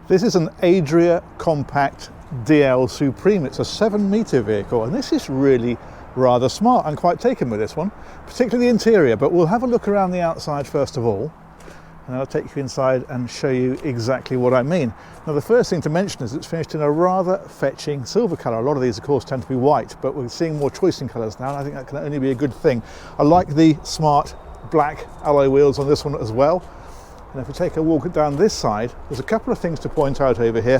This is an Adria Compact DL Supreme. It's a 7-metre vehicle, and this is really rather smart. I'm quite taken with this one, particularly the interior, but we'll have a look around the outside first of all, and I'll take you inside and show you exactly what I mean. Now, the first thing to mention is it's finished in a rather fetching silver colour. A lot of these, of course, tend to be white, but we're seeing more choice in colours now, and I think that can only be a good thing. I like the smart black alloy wheels on this one as well. And if we take a walk down this side, there's a couple of things to point out over here.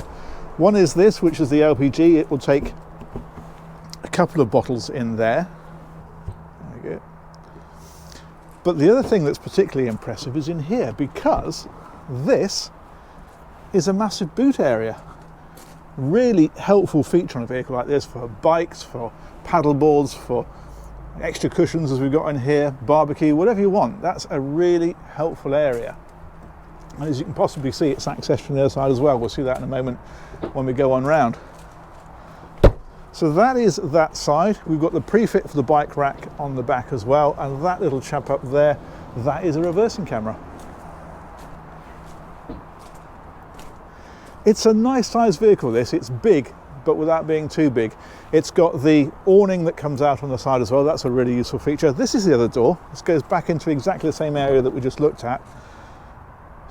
One is this, which is the LPG. It will take a couple of bottles in there. There we go. But the other thing that's particularly impressive is in here, because this is a massive boot area. Really helpful feature on a vehicle like this for bikes, for paddle boards, for extra cushions as we've got in here, barbecue, whatever you want. That's a really helpful area. And as you can possibly see, it's accessed from the other side as well. We'll see that in a moment when we go on round. So that is that side. We've got the pre-fit for the bike rack on the back as well, and that little chap up there, that is a reversing camera. It's a nice sized vehicle, this. It's big, but without being too big. It's got the awning that comes out on the side as well. That's a really useful feature. This is the other door. This goes back into exactly the same area that we just looked at.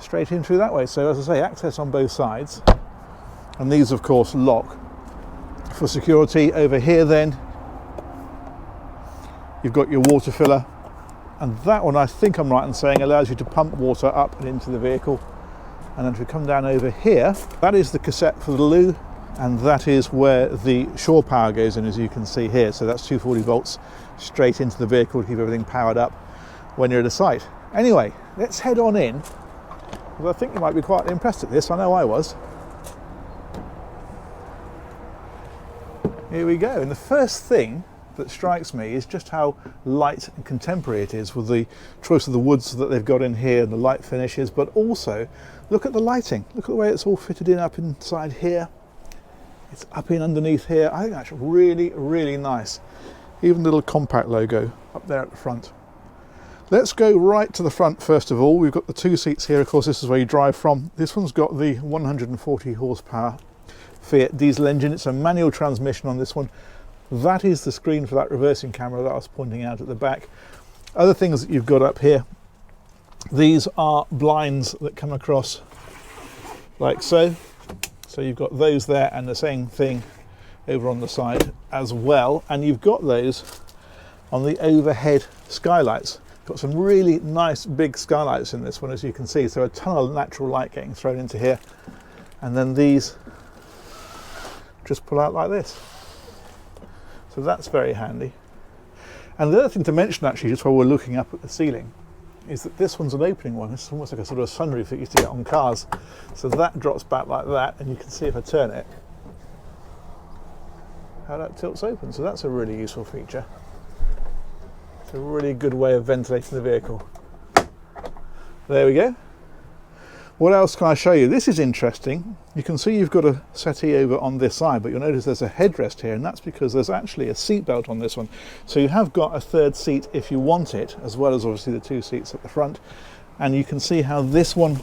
Straight in through that way. So as I say, access on both sides, and these of course lock for security. Over here then you've got your water filler, and that one, I think I'm right in saying, allows you to pump water up and into the vehicle. And then if we come down over here, that is the cassette for the loo, and that is where the shore power goes in, as you can see here. So that's 240 volts straight into the vehicle to keep everything powered up when you're at a site. Anyway, let's head on in, because I think you might be quite impressed at this. I know I was. Here we go. And the first thing that strikes me is just how light and contemporary it is, with the choice of the woods that they've got in here and the light finishes, but also look at the lighting. Look at the way it's all fitted in up inside here. It's up in underneath here. I think that's really, really nice. Even the little Compact logo up there at the front. Let's go right to the front first of all. We've got the 2 seats here. Of course, this is where you drive from. This one's got the 140 horsepower Fiat diesel engine. It's a manual transmission on this one. That is the screen for that reversing camera that I was pointing out at the back. Other things that you've got up here, these are blinds that come across like so. So you've got those there, and the same thing over on the side as well. And you've got those on the overhead skylights. Got some really nice big skylights in this one, as you can see. So a ton of natural light getting thrown into here. And then these just pull out like this. So that's very handy. And the other thing to mention, actually, just while we're looking up at the ceiling, is that this one's an opening one. This is almost like a sort of sunroof that you used to get on cars. So that drops back like that, and you can see if I turn it, how that tilts open. So that's a really useful feature. It's a really good way of ventilating the vehicle. There we go. What else can I show you? This is interesting. You can see you've got a settee over on this side, but you'll notice there's a headrest here, and that's because there's actually a seat belt on this one. So you have got a third seat if you want it, as well as obviously the 2 seats at the front. And you can see how this one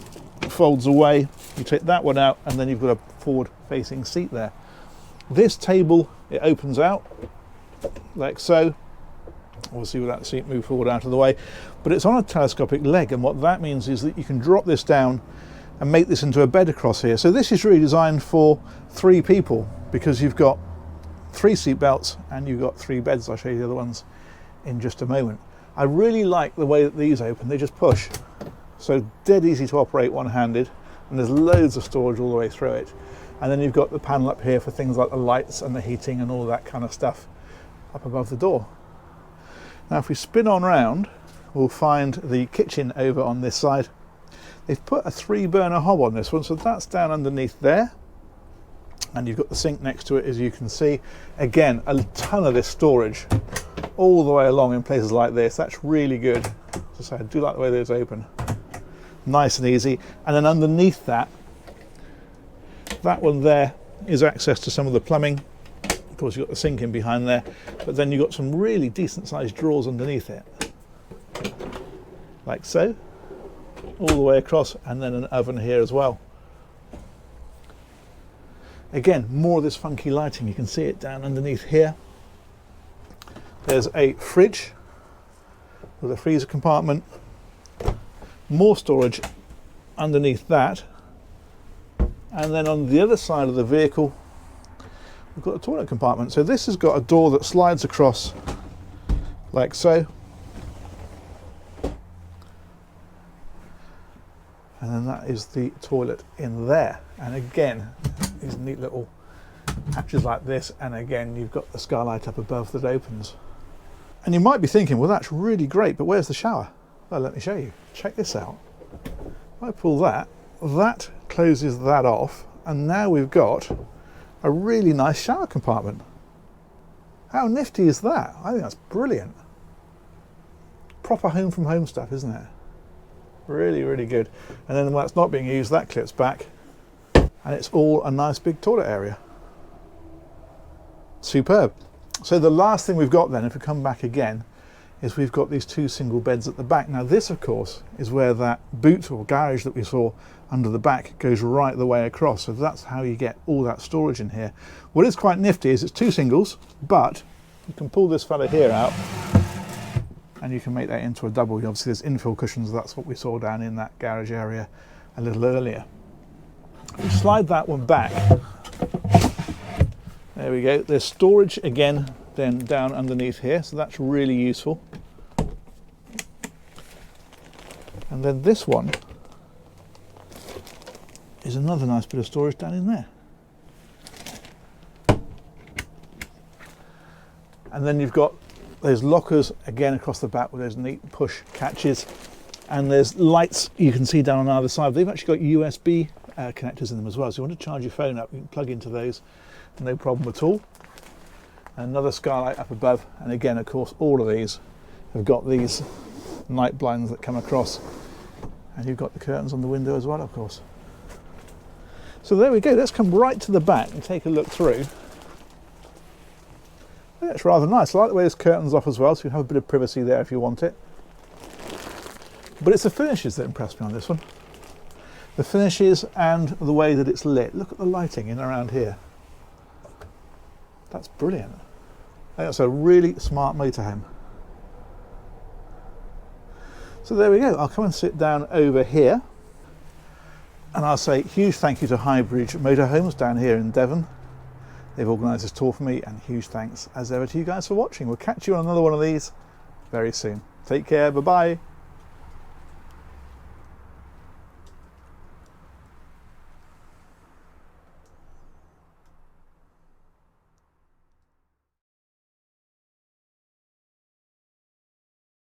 folds away. You take that one out, and then you've got a forward-facing seat there. This table, it opens out like so. Obviously with that seat move forward out of the way, but it's on a telescopic leg, and what that means is that you can drop this down and make this into a bed across here. So this is really designed for 3 people, because you've got 3 seat belts and you've got 3 beds. I'll show you the other ones in just a moment. I really like the way that these open. They just push, so dead easy to operate one-handed, and there's loads of storage all the way through it. And then you've got the panel up here for things like the lights and the heating and all that kind of stuff up above the door. Now if we spin on round, we'll find the kitchen over on this side. They've put a 3-burner hob on this one, so that's down underneath there. And you've got the sink next to it, as you can see. Again, a ton of this storage all the way along in places like this. That's really good. As I say, I do like the way those open. Nice and easy. And then underneath that, that one there is access to some of the plumbing. Of course, you've got the sink in behind there, but then you've got some really decent sized drawers underneath it, like so, all the way across, and then an oven here as well. Again, more of this funky lighting. You can see it down underneath here. There's a fridge with a freezer compartment, more storage underneath that, and then on the other side of the vehicle we've got a toilet compartment. So this has got a door that slides across like so, and then that is the toilet in there. And again, these neat little hatches like this, and again you've got the skylight up above that opens. And you might be thinking, well, that's really great, but where's the shower? Well, let me show you. Check this out. If I pull that, that closes that off, and now we've got a really nice shower compartment. How nifty is that? I think that's brilliant. Proper home from home stuff, isn't it? Really, really good. And then when it's not being used, that clips back, and it's all a nice big toilet area. Superb. So the last thing we've got then, if we come back again, is we've got these two single beds at the back. Now this, of course, is where that boot or garage that we saw under the back goes right the way across. So that's how you get all that storage in here. What is quite nifty is it's two singles, but you can pull this fella here out and you can make that into a double. Obviously there's infill cushions. That's what we saw down in that garage area a little earlier. We slide that one back. There we go. There's storage again then down underneath here, so that's really useful. And then this one is another nice bit of storage down in there. And then you've got those lockers again across the back with those neat push catches, and there's lights you can see down on either side. They've actually got USB connectors in them as well, so you want to charge your phone up, you can plug into those, no problem at all. Another skylight up above, and again, of course, all of these have got these night blinds that come across, and you've got the curtains on the window as well, of course. So there we go. Let's come right to the back and take a look through. Yeah, it's rather nice. I like the way this curtain's off as well, so you have a bit of privacy there if you want it. But it's the finishes that impressed me on this one. The finishes and the way that it's lit. Look at the lighting in around here. That's brilliant. I think that's a really smart motorhome. So there we go. I'll come and sit down over here, and I'll say huge thank you to Highbridge Motorhomes down here in Devon. They've organised this tour for me, and huge thanks as ever to you guys for watching. We'll catch you on another one of these very soon. Take care. Bye bye.